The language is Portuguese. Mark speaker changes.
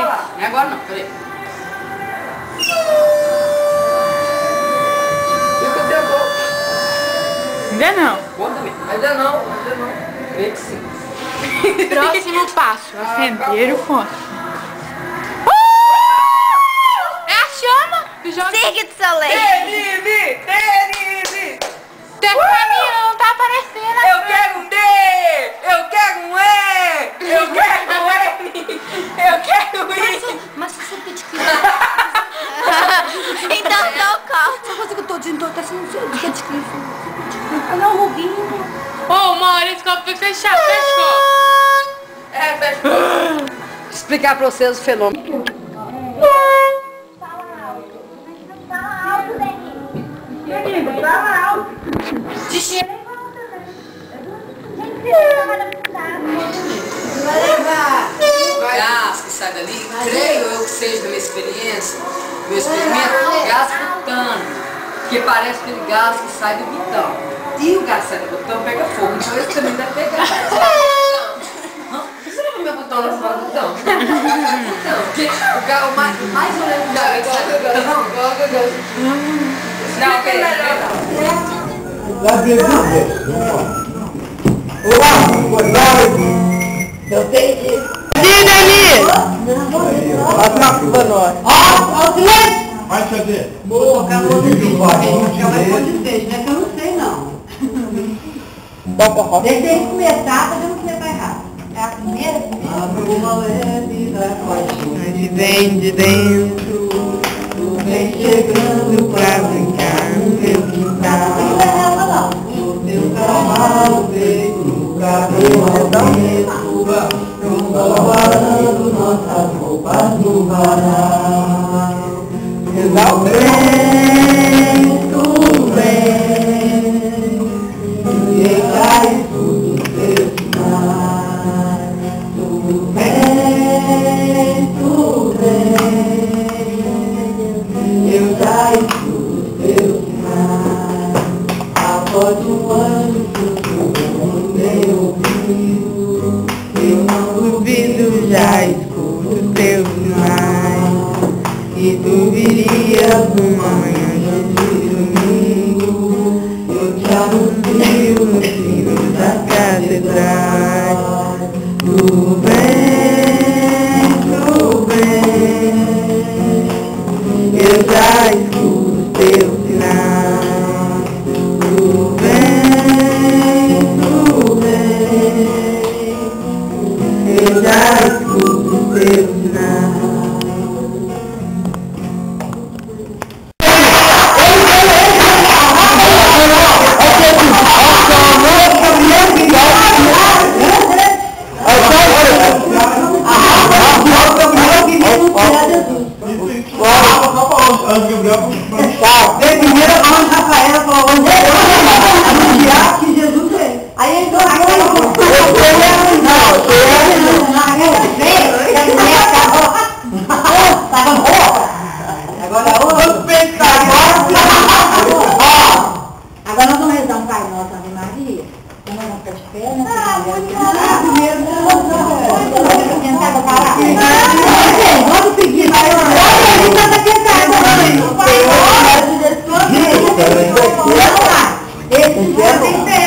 Speaker 1: Não é agora não, peraí.
Speaker 2: Ainda não.
Speaker 1: Ainda não. Creio que sim.
Speaker 2: Próximo passo, acender o fósforo. É a chama que joga.
Speaker 3: Cirque du Soleil.
Speaker 1: Denise!
Speaker 2: Teu caminho não tá aparecendo.
Speaker 1: Eu quero um D! Eu quero um E! Eu quero um N! Eu quero um I!
Speaker 3: Mas você pede que... Então dá o carro. Essa coisa que eu tô dizendo, tá sendo dica de criança. Olha o Rubinho.
Speaker 2: Ô, uma hora esse copo fica fechado, fechou.
Speaker 1: Fechou. Explicar pra vocês o fenômeno.
Speaker 3: Fala alto, Denise. Fala alto. Vai levar.
Speaker 1: Gás que sai dali, creio eu que seja da minha experiência, meu experimento, gás butano. Porque parece aquele gás que sai do botão. E o gás que sai do botão pega fogo, então esse também deve pegar. Você lembra meu botão lá fora do botão? Porque o mais eu lembro do gás que sai do botão. Não, que é melhor.
Speaker 4: Eu tenho. Vai fazer. Vou tocar música de vocês, né? Que eu não sei não. Deixa ele começar, mas eu não sei vai errado. É a primeira? Uma leve da paixão vem de dentro. Tu vem chegando pra brincar no meu quintal. O teu cavalo veio pra ver o tempo. Comparando nossas roupas no varal. Tudo bem, eu já escuto teu sinal. Tudo bem, eu já escuto teu sinal. Após um ano no meu ouvido, eu não duvido, já escuto teu sinal. E tu virias numa manhã de domingo, eu te anuncio no sino das catedrais. Tudo bem, eu já escuto teu sinal. Tudo bem, eu já escuto teu sinal. Primeiro a Rafaela falou anunciar que Jesus veio. Aí ele falou, agora nós vamos rezar um Pai Nosso, Ave Maria. Vamos lá para as pernas. Primeiro, vamos seguir. Esse já tem pé.